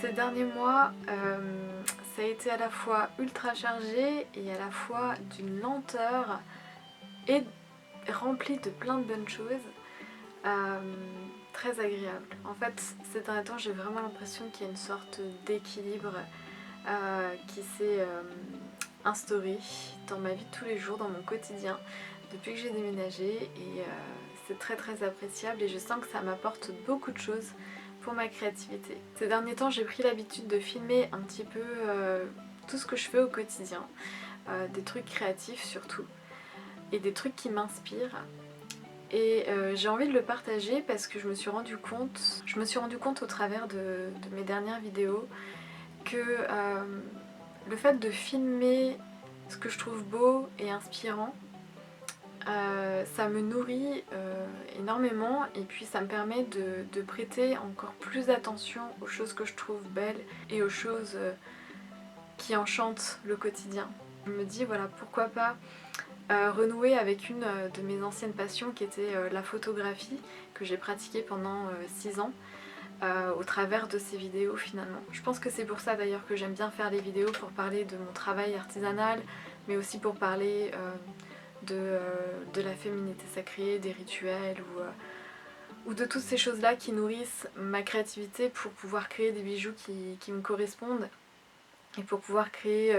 Ces derniers mois, ça a été à la fois ultra chargé et à la fois d'une lenteur et rempli de plein de bonnes choses, très agréable. En fait, ces derniers temps, j'ai vraiment l'impression qu'il y a une sorte d'équilibre qui s'est instauré dans ma vie de tous les jours, dans mon quotidien, depuis que j'ai déménagé et c'est très très appréciable et je sens que ça m'apporte beaucoup de choses pour ma créativité. Ces derniers temps, j'ai pris l'habitude de filmer un petit peu tout ce que je fais au quotidien, des trucs créatifs surtout, et des trucs qui m'inspirent. Et j'ai envie de le partager parce que je me suis rendu compte au travers de mes dernières vidéos que le fait de filmer ce que je trouve beau et inspirant, ça me nourrit énormément et puis ça me permet de prêter encore plus attention aux choses que je trouve belles et aux choses qui enchantent le quotidien. Je me dis voilà, pourquoi pas renouer avec une de mes anciennes passions qui était la photographie que j'ai pratiquée pendant 6 ans au travers de ces vidéos finalement. Je pense que c'est pour ça d'ailleurs que j'aime bien faire les vidéos, pour parler de mon travail artisanal mais aussi pour parler de la féminité sacrée, des rituels ou de toutes ces choses-là qui nourrissent ma créativité pour pouvoir créer des bijoux qui me correspondent et pour pouvoir créer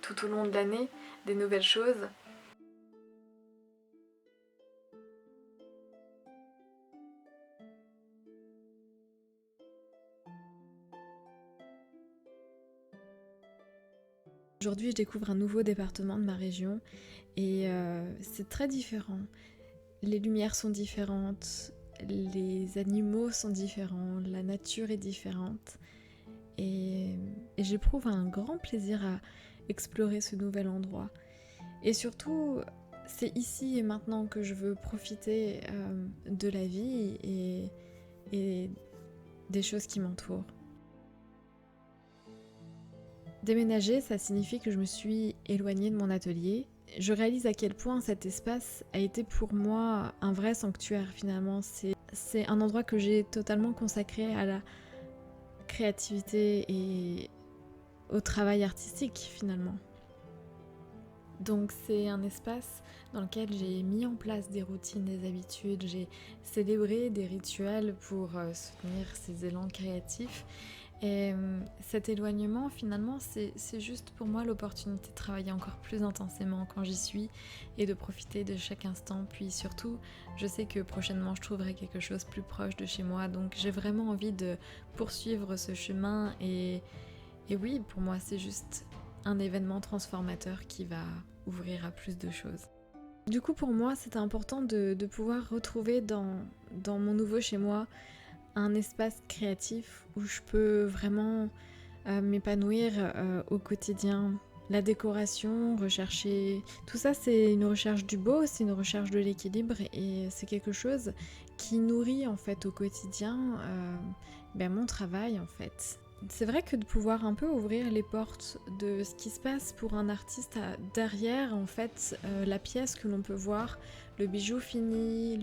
tout au long de l'année des nouvelles choses. Aujourd'hui, je découvre un nouveau département de ma région et c'est très différent. Les lumières sont différentes, les animaux sont différents, la nature est différente et j'éprouve un grand plaisir à explorer ce nouvel endroit. Et surtout, c'est ici et maintenant que je veux profiter de la vie et des choses qui m'entourent. Déménager, ça signifie que je me suis éloignée de mon atelier. Je réalise à quel point cet espace a été pour moi un vrai sanctuaire finalement. C'est un endroit que j'ai totalement consacré à la créativité et au travail artistique finalement. Donc c'est un espace dans lequel j'ai mis en place des routines, des habitudes, j'ai célébré des rituels pour soutenir ces élans créatifs. Et cet éloignement, finalement, c'est juste pour moi l'opportunité de travailler encore plus intensément quand j'y suis et de profiter de chaque instant. Puis surtout, je sais que prochainement, je trouverai quelque chose plus proche de chez moi. Donc j'ai vraiment envie de poursuivre ce chemin. Et oui, pour moi, c'est juste un événement transformateur qui va ouvrir à plus de choses. Du coup, pour moi, c'était important de pouvoir retrouver dans mon nouveau chez moi un espace créatif où je peux vraiment m'épanouir au quotidien. La décoration, rechercher... Tout ça, c'est une recherche du beau, c'est une recherche de l'équilibre et c'est quelque chose qui nourrit en fait au quotidien mon travail en fait. C'est vrai que de pouvoir un peu ouvrir les portes de ce qui se passe pour un artiste derrière en fait la pièce que l'on peut voir, le bijou fini,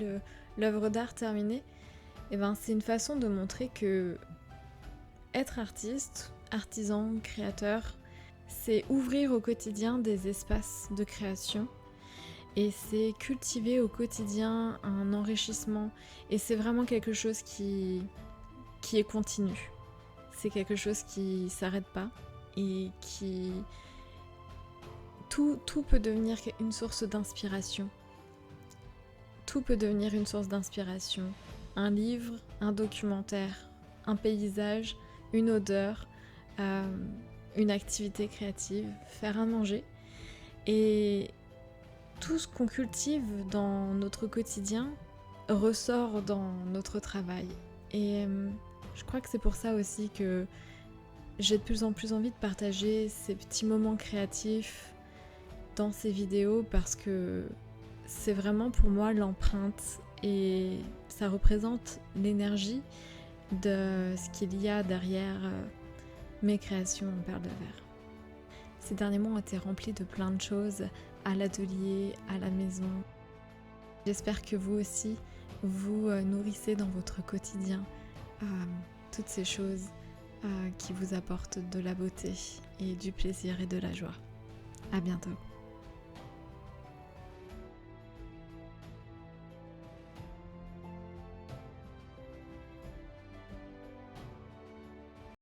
l'œuvre d'art terminée, c'est une façon de montrer que être artiste, artisan, créateur, c'est ouvrir au quotidien des espaces de création et c'est cultiver au quotidien un enrichissement et c'est vraiment quelque chose qui est continu. C'est quelque chose qui s'arrête pas et qui... Tout peut devenir une source d'inspiration. Tout peut devenir une source d'inspiration. Un livre, un documentaire, un paysage, une odeur, une activité créative, faire à manger. Et tout ce qu'on cultive dans notre quotidien ressort dans notre travail. Et je crois que c'est pour ça aussi que j'ai de plus en plus envie de partager ces petits moments créatifs dans ces vidéos parce que c'est vraiment pour moi l'empreinte et ça représente l'énergie de ce qu'il y a derrière mes créations en perles de verre. Ces derniers mois ont été remplis de plein de choses à l'atelier, à la maison. J'espère que vous aussi, vous nourrissez dans votre quotidien toutes ces choses qui vous apporte de la beauté et du plaisir et de la joie. À bientôt.